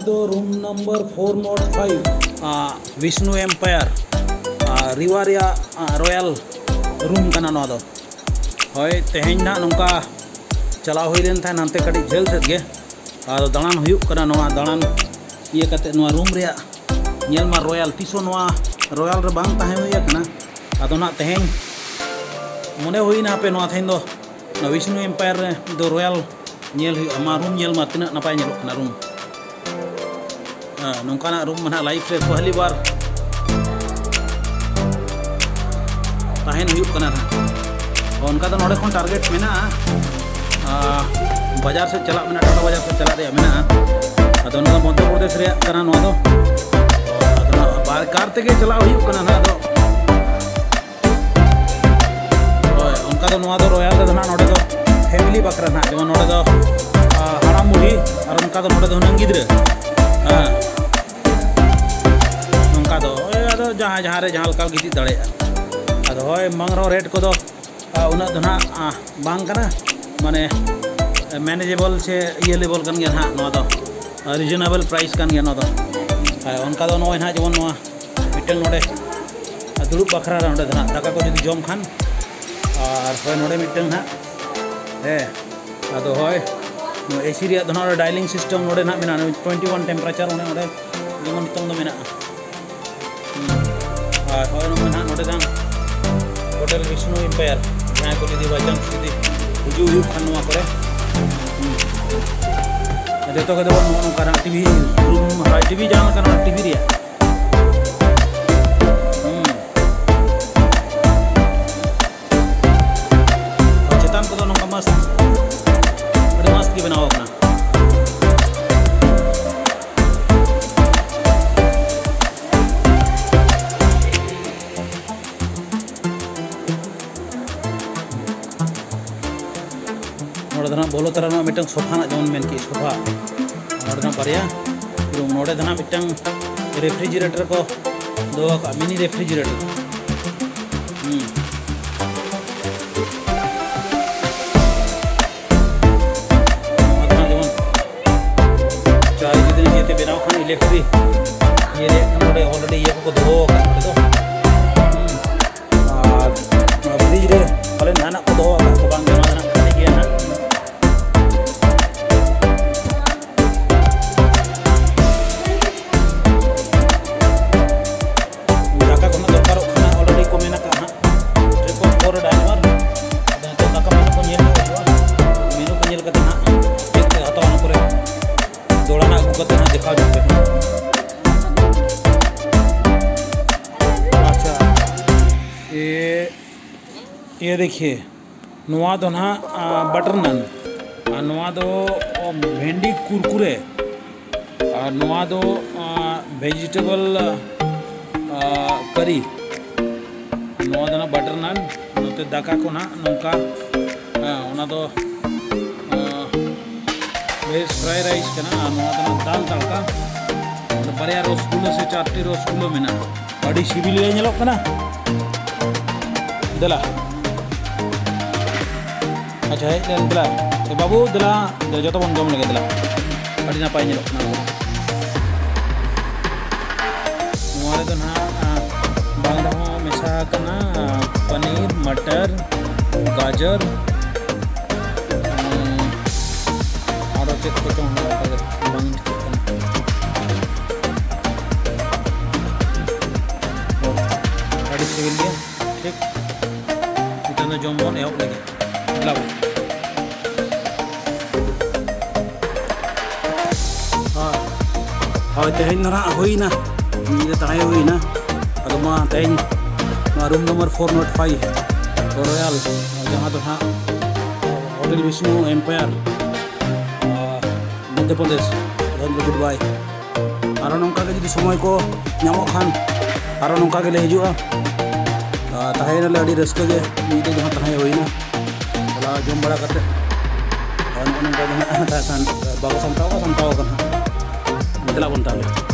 room number 405 Vishnu empire riviera royal room कना नवा दो होय तेहें ना नोंका चला हुई लेन था नाते कड़ी झेल सेद गे आरो दालान हुयुक कना नवा दालान ये कते नवा रूम रे नेल मा रॉयल तीसो नवा रॉयल रे बांग ताहे हुई कना आदो ना तेहें मने हुई ना पे नवा थेन दो विष्णु एम्पायर रे दो रॉयल नेल हुई मा रूम नेल मा तिना नपाय नेलो कना रूम नोंकाना रूम मना लाइफ रे पहली बार ताहेन हुयुक कना उनका तो नोड़े टारगेट में बाजार से चला में टाटा बाजार से चला रे में मध्य प्रदेश रे कना बार कार तेगे चला हुयुक कना ना उनका तो रॉयल रे नोड़े दो फैमिली बकरा ना जेमन नोड़े दो हाड़ाम बुढ़ी और उनका तो नोड़े दो हुनंग गिद्रा उनका तो जहाँ जहाँ रे जहाँ लका गिति दाड़े अदो होय मंगरो रेट को दो उना दो ना बांग कना माने मैनेजेबल से ये लेवल कन गया ना नवा दो रिजनेबल प्राइस कन गया ना दो उनका दो नोय ना जेमन नवा मिटल नोडे दुड़ुब बखरा नोडे दो ना दाका को जदि जम खान और होय नोडे मिटल ना अदो होय एसी रे दो ना डायलिंग सिस्टम नोडे ना मेना 21 टेम्परेचर ओने नोडे जेमन नितोंग दो मेना और होय नोडे दान होटल विष्णु एम्पायर जहाँ को जदि बाई चांस जदि हजू खान करे जो के नौका टीवी रूम टीवी जहाँ टीवी रे चेतान को नौका मस्त मस्त की बनाव बोलो तरह मिटन सोफा ना जमन मेन की सोफा नोडे बारिया रूम नोडे धना मिटन रेफ्रिजरेटर को दो मिनी रेफ्रिजरेटर जमन चाय दिन ये बनाव खान इलेक्ट्रिक ये नोडे ऑलरेडी ये को दो फ्रिज रे पहले नाना को दो को बांग जमा ना ये देखिए नवा दो ना बटर नान नवा दो भेंडी कुरकुरे और नवा दो वेजिटेबल करी नवा दो ना बटर नान नोते दाका को ना नौका ओना दो वेज फ्राई राइस के ना नवा दो ना दाल तड़का बारिया रसगुल्ला से 4टी रसगुल्ला में ना अड़ी सिबिल नेलो कना दला अच्छा है दिला बाबू दिला जो तो बन जम लगे दिला अड़ी नापाय नेलो कना नोरे तो ना बांग रहो मेसा कना पनीर मटर गाजर और चेक को तो बांग अड़ी सिबिल गया ठीक इतना जमबन एहब लगे दिला हाँ तेहें ना हुईना ताहे हुईना अदो मा तेहें रूम नंबर 405 रॉयल जहाँ तो हाँ hotel Vishnu empire Madhya Pradesh good bye और नौका जो समय को नामो खान और नौका ले हजुआ ताहेन अड़ी रस्के नीचे जहाँ ताहे हुईना चला जम बड़ा करते और नौका बाबा सामटाव दिला बन ताले